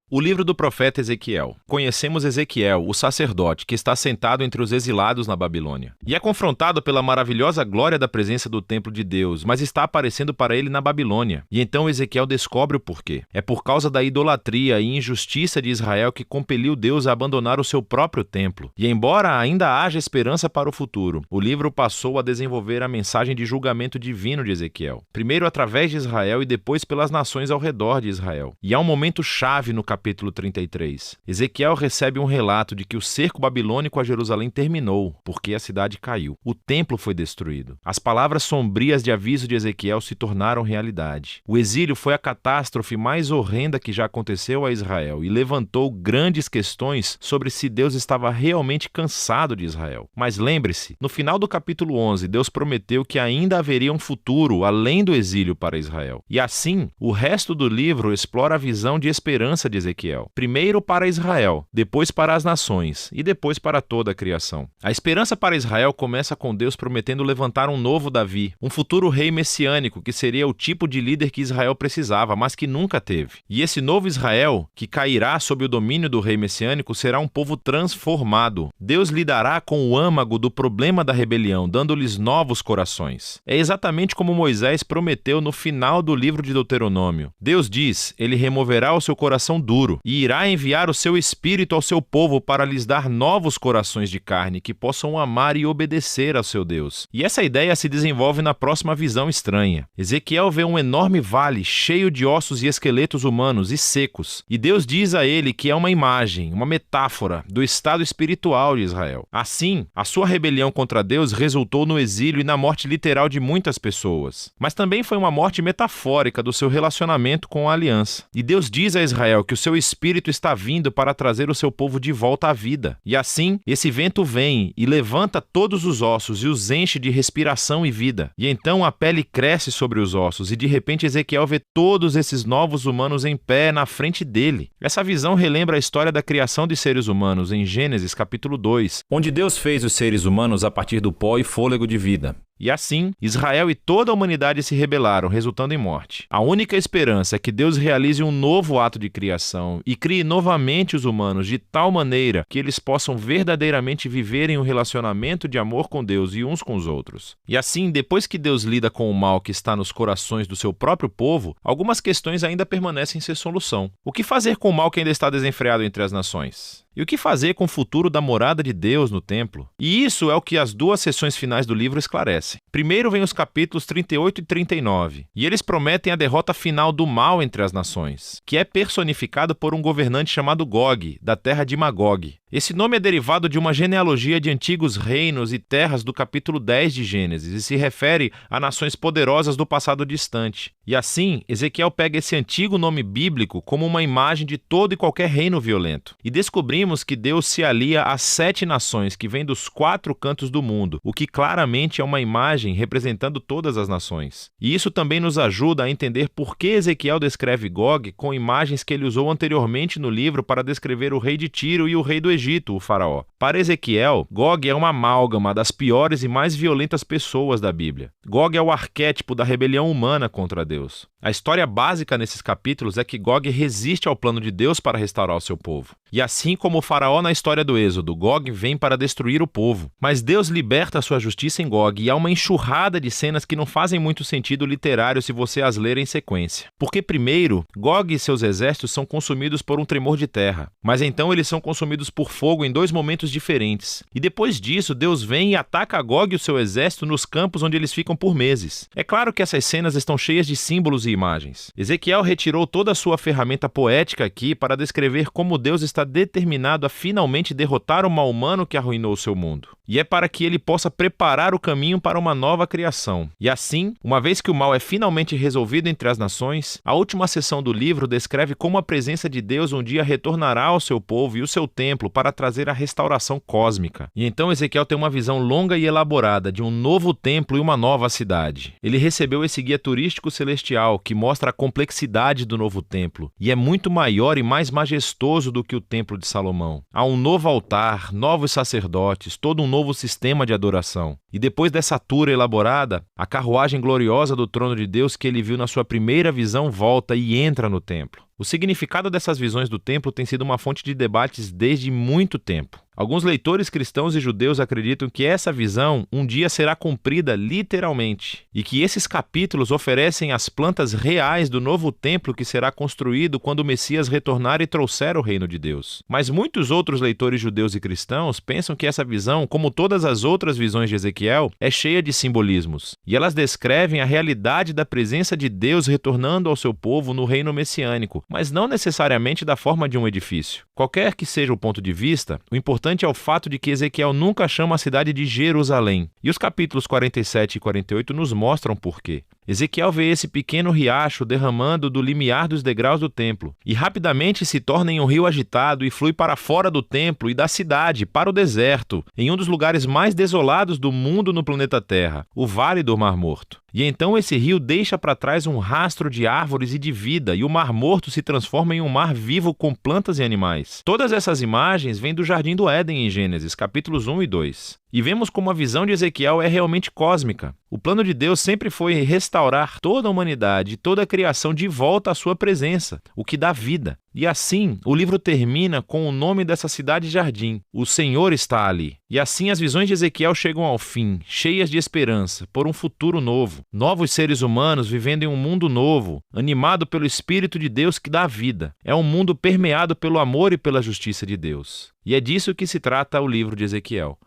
O livro do profeta Ezequiel. Conhecemos Ezequiel, o sacerdote, que está sentado entre os exilados na Babilônia. E é confrontado pela maravilhosa glória da presença do templo de Deus, mas está aparecendo para ele na Babilônia. E então Ezequiel descobre o porquê. É por causa da idolatria e injustiça de Israel que compeliu Deus a abandonar o seu próprio templo. E embora ainda haja esperança para o futuro, o livro passou a desenvolver a mensagem de julgamento divino de Ezequiel. Primeiro através de Israel e depois pelas nações ao redor de Israel. E há um momento chave no capítulo 33. Ezequiel recebe um relato de que o cerco babilônico a Jerusalém terminou, porque a cidade caiu. O templo foi destruído. As palavras sombrias de aviso de Ezequiel se tornaram realidade. O exílio foi a catástrofe mais horrenda que já aconteceu a Israel e levantou grandes questões sobre se Deus estava realmente cansado de Israel. Mas lembre-se, no final do capítulo 11, Deus prometeu que ainda haveria um futuro além do exílio para Israel. E assim, o resto do livro explora a visão de esperança de Ezequiel. Primeiro para Israel, depois para as nações e depois para toda a criação. A esperança para Israel começa com Deus prometendo levantar um novo Davi, um futuro rei messiânico que seria o tipo de líder que Israel precisava, mas que nunca teve. E esse novo Israel, que cairá sob o domínio do rei messiânico, será um povo transformado. Deus lidará com o âmago do problema da rebelião, dando-lhes novos corações. É exatamente como Moisés prometeu no final do livro de Deuteronômio. Deus diz, ele removerá o seu coração duro e irá enviar o seu espírito ao seu povo para lhes dar novos corações de carne que possam amar e obedecer ao seu Deus. E essa ideia se desenvolve na próxima visão estranha. Ezequiel vê um enorme vale cheio de ossos e esqueletos humanos e secos. E Deus diz a ele que é uma imagem, uma metáfora do estado espiritual de Israel. Assim, a sua rebelião contra Deus resultou no exílio e na morte literal de muitas pessoas. Mas também foi uma morte metafórica do seu relacionamento com a aliança. E Deus diz a Israel que o seu espírito está vindo para trazer o seu povo de volta à vida. E assim, esse vento vem e levanta todos os ossos e os enche de respiração e vida. E então a pele cresce sobre os ossos e de repente Ezequiel vê todos esses novos humanos em pé na frente dele. Essa visão relembra a história da criação de seres humanos em Gênesis capítulo 2, onde Deus fez os seres humanos a partir do pó e fôlego de vida. E assim, Israel e toda a humanidade se rebelaram, resultando em morte. A única esperança é que Deus realize um novo ato de criação e crie novamente os humanos de tal maneira que eles possam verdadeiramente viver em um relacionamento de amor com Deus e uns com os outros. E assim, depois que Deus lida com o mal que está nos corações do seu próprio povo, algumas questões ainda permanecem sem solução. O que fazer com o mal que ainda está desenfreado entre as nações? E o que fazer com o futuro da morada de Deus no templo? E isso é o que as duas sessões finais do livro esclarecem. Primeiro vem os capítulos 38 e 39, e eles prometem a derrota final do mal entre as nações, que é personificado por um governante chamado Gog, da terra de Magog. Esse nome é derivado de uma genealogia de antigos reinos e terras do capítulo 10 de Gênesis e se refere a nações poderosas do passado distante. E assim, Ezequiel pega esse antigo nome bíblico como uma imagem de todo e qualquer reino violento. E descobrimos que Deus se alia às 7 nações que vêm dos 4 cantos do mundo, o que claramente é uma imagem representando todas as nações. E isso também nos ajuda a entender por que Ezequiel descreve Gog com imagens que ele usou anteriormente no livro para descrever o rei de Tiro e o rei do Egito, o faraó. Para Ezequiel, Gog é uma amálgama das piores e mais violentas pessoas da Bíblia. Gog é o arquétipo da rebelião humana contra Deus. A história básica nesses capítulos é que Gog resiste ao plano de Deus para restaurar o seu povo. E assim como o faraó na história do Êxodo, Gog vem para destruir o povo. Mas Deus liberta a sua justiça em Gog e há uma enxurrada de cenas que não fazem muito sentido literário se você as ler em sequência. Porque primeiro, Gog e seus exércitos são consumidos por um tremor de terra. Mas então eles são consumidos por fogo em 2 momentos diferentes. E depois disso, Deus vem e ataca Gog e o seu exército nos campos onde eles ficam por meses. É claro que essas cenas estão cheias de símbolos e imagens. Ezequiel retirou toda a sua ferramenta poética aqui para descrever como Deus está determinado a finalmente derrotar o mal humano que arruinou o seu mundo. E é para que ele possa preparar o caminho para uma nova criação. E assim, uma vez que o mal é finalmente resolvido entre as nações, a última seção do livro descreve como a presença de Deus um dia retornará ao seu povo e o seu templo para trazer a restauração cósmica. E então Ezequiel tem uma visão longa e elaborada de um novo templo e uma nova cidade. Ele recebeu esse guia turístico celestial que mostra a complexidade do novo templo e é muito maior e mais majestoso do que o templo de Salomão. Há um novo altar, novos sacerdotes, todo um novo sistema de adoração. E depois dessa tour elaborada, a carruagem gloriosa do trono de Deus que ele viu na sua primeira visão volta e entra no templo. O significado dessas visões do templo tem sido uma fonte de debates desde muito tempo. Alguns leitores cristãos e judeus acreditam que essa visão um dia será cumprida literalmente e que esses capítulos oferecem as plantas reais do novo templo que será construído quando o Messias retornar e trouxer o reino de Deus. Mas muitos outros leitores judeus e cristãos pensam que essa visão, como todas as outras visões de Ezequiel, é cheia de simbolismos e elas descrevem a realidade da presença de Deus retornando ao seu povo no reino messiânico, mas não necessariamente da forma de um edifício. Qualquer que seja o ponto de vista, o importante é o fato de que Ezequiel nunca chama a cidade de Jerusalém. E os capítulos 47 e 48 nos mostram por quê. Ezequiel vê esse pequeno riacho derramando do limiar dos degraus do templo e rapidamente se torna em um rio agitado e flui para fora do templo e da cidade, para o deserto, em um dos lugares mais desolados do mundo no planeta Terra, o Vale do Mar Morto. E então esse rio deixa para trás um rastro de árvores e de vida, e o Mar Morto se transforma em um mar vivo com plantas e animais. Todas essas imagens vêm do Jardim do Éden em Gênesis, capítulos 1 e 2. E vemos como a visão de Ezequiel é realmente cósmica. O plano de Deus sempre foi restaurar toda a humanidade e toda a criação de volta à sua presença, o que dá vida. E assim, o livro termina com o nome dessa cidade-jardim. O Senhor está ali. E assim as visões de Ezequiel chegam ao fim, cheias de esperança, por um futuro novo. Novos seres humanos vivendo em um mundo novo, animado pelo Espírito de Deus que dá vida. É um mundo permeado pelo amor e pela justiça de Deus. E é disso que se trata o livro de Ezequiel.